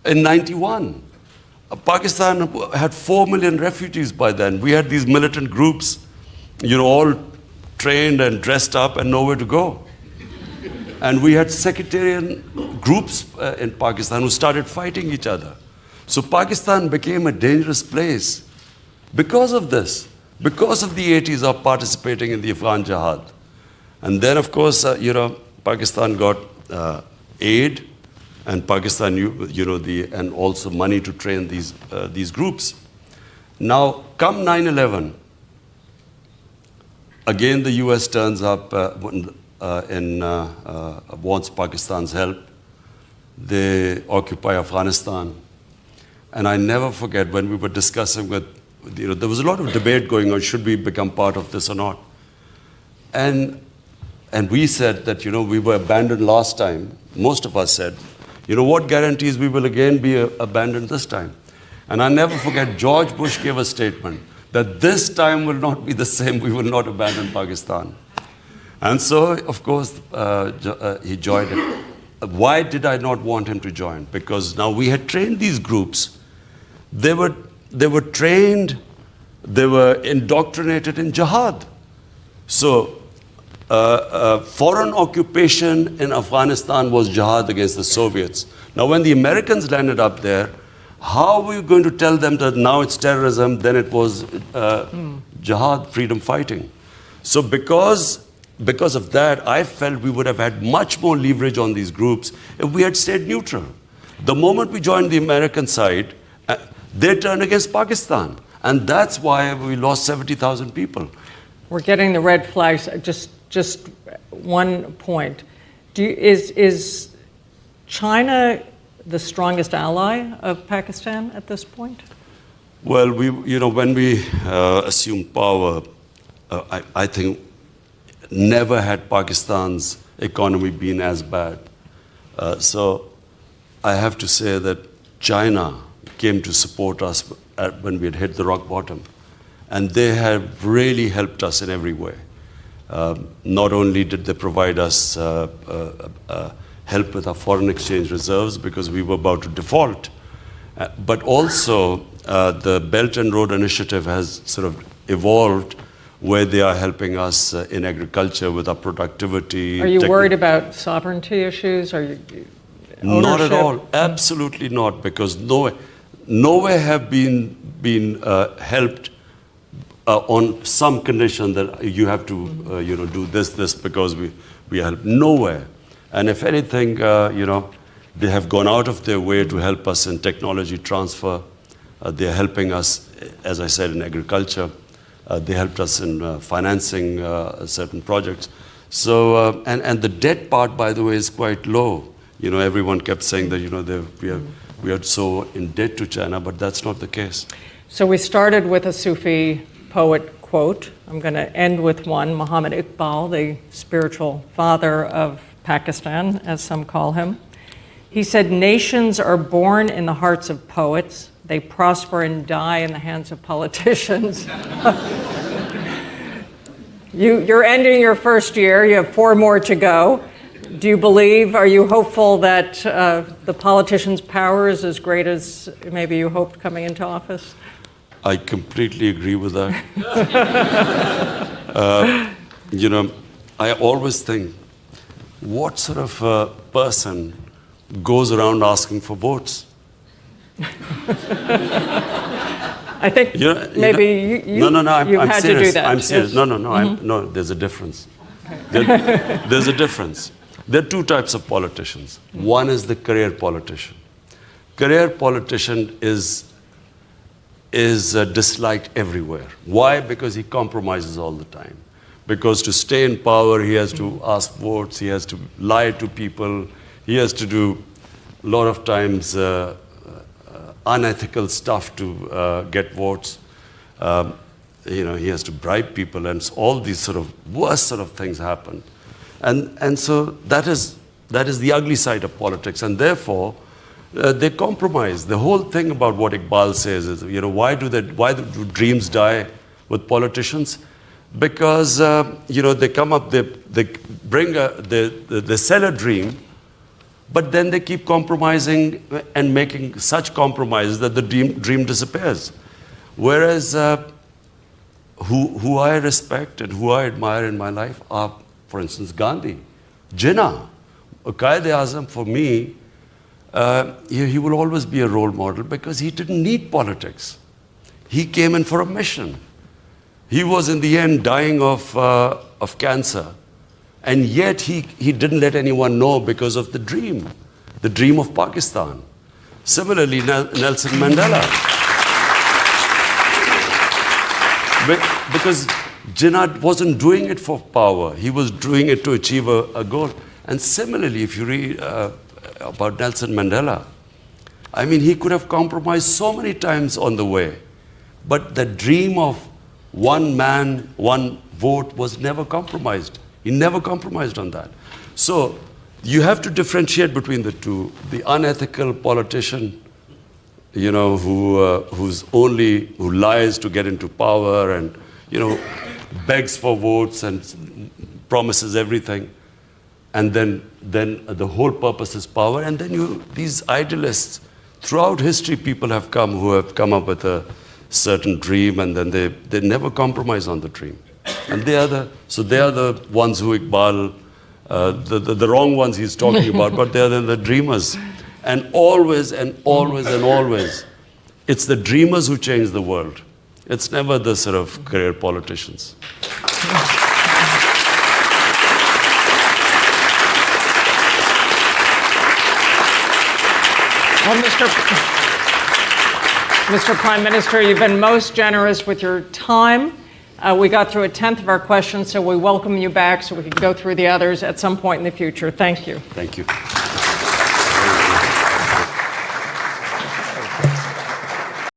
[SPEAKER 2] in 91. Pakistan had 4 million refugees by then. We had these militant groups, all trained and dressed up and nowhere to go. And we had sectarian groups in Pakistan who started fighting each other. So Pakistan became a dangerous place because of this, because of the 80s of participating in the Afghan Jihad. And then, of course, Pakistan got aid, and Pakistan, and also money to train these groups. Now, come 9/11, again the US turns up wants Pakistan's help. They occupy Afghanistan. And I never forget when we were discussing there was a lot of debate going on, should we become part of this or not? And we said that, we were abandoned last time. Most of us said, what guarantees we will again be abandoned this time? And I never forget, George Bush gave a statement that this time will not be the same, we will not abandon Pakistan. And so, of course, he joined it. Why did I not want him to join? Because now we had trained these groups. They were trained, they were indoctrinated in jihad. So, foreign occupation in Afghanistan was jihad against the Soviets. Now, when the Americans landed up there, how were you going to tell them that now it's terrorism, then it was jihad, freedom fighting? So because of that, I felt we would have had much more leverage on these groups if we had stayed neutral. The moment we joined the American side, they turned against Pakistan. And that's why we lost 70,000 people.
[SPEAKER 3] We're getting the red flags. Just one point. Is China the strongest ally of Pakistan at this point?
[SPEAKER 2] Well, when we assumed power, I think never had Pakistan's economy been as bad. So I have to say that China came to support us when we had hit the rock bottom. And they have really helped us in every way. Not only did they provide us help with our foreign exchange reserves because we were about to default, but also the Belt and Road Initiative has sort of evolved where they are helping us in agriculture with our productivity.
[SPEAKER 3] Are you worried about sovereignty issues? Are you ownership?
[SPEAKER 2] Not at all. Absolutely not, because nowhere have been helped on some condition that you have to do this because we help. Nowhere. And if anything, they have gone out of their way to help us in technology transfer. They're helping us, as I said, in agriculture. They helped us in financing certain projects. So, and the debt part, by the way, is quite low. Everyone kept saying that, we are so in debt to China, but that's not the case.
[SPEAKER 3] So we started with a Sufi poet quote. I'm going to end with one. Muhammad Iqbal, the spiritual father of Pakistan, as some call him. He said, "Nations are born in the hearts of poets. They prosper and die in the hands of politicians." You're ending your first year. You have 4 more to go. Are you hopeful that the politicians' power is as great as maybe you hoped coming into office?
[SPEAKER 2] I completely agree with that. I always think, what sort of person goes around asking for votes?
[SPEAKER 3] I think maybe you've had
[SPEAKER 2] serious.
[SPEAKER 3] to do that.
[SPEAKER 2] I'm serious.
[SPEAKER 3] Yes.
[SPEAKER 2] No, there's a difference. There's a difference. There are 2 types of politicians. One is the career politician. Career politician is is disliked everywhere. Why? Because he compromises all the time. Because to stay in power, he has to ask votes, he has to lie to people, he has to do a lot of times unethical stuff to get votes. He has to bribe people, and all these sort of worst sort of things happen. And so that is the ugly side of politics, and therefore they compromise. The whole thing about what Iqbal says is, why do dreams die with politicians? Because they come up, they sell a dream, but then they keep compromising and making such compromises that the dream disappears. Whereas who I respect and who I admire in my life are, for instance, Gandhi, Jinnah, Quaid-e-Azam. For me, he will always be a role model because he didn't need politics. He came in for a mission. He was in the end dying of cancer, and yet he didn't let anyone know because of the dream of Pakistan. Similarly, Nelson Mandela. Because Jinnah wasn't doing it for power, he was doing it to achieve a goal. And similarly, if you read about Nelson Mandela, I mean, he could have compromised so many times on the way, but the dream of one man, one vote was never compromised. He never compromised on that. So you have to differentiate between the two. The unethical politician, who lies to get into power and, begs for votes and promises everything. And then the whole purpose is power. And then these idealists, throughout history, people have come who have come up with a certain dream, and then they never compromise on the dream. And they are the ones who Iqbal, the wrong ones he's talking about, but they are the dreamers. And always and always and always, it's the dreamers who change the world. It's never the sort of career politicians.
[SPEAKER 3] Well, Mr. Prime Minister, you've been most generous with your time. We got through a tenth of our questions, so we welcome you back so we can go through the others at some point in the future. Thank you.
[SPEAKER 2] Thank you.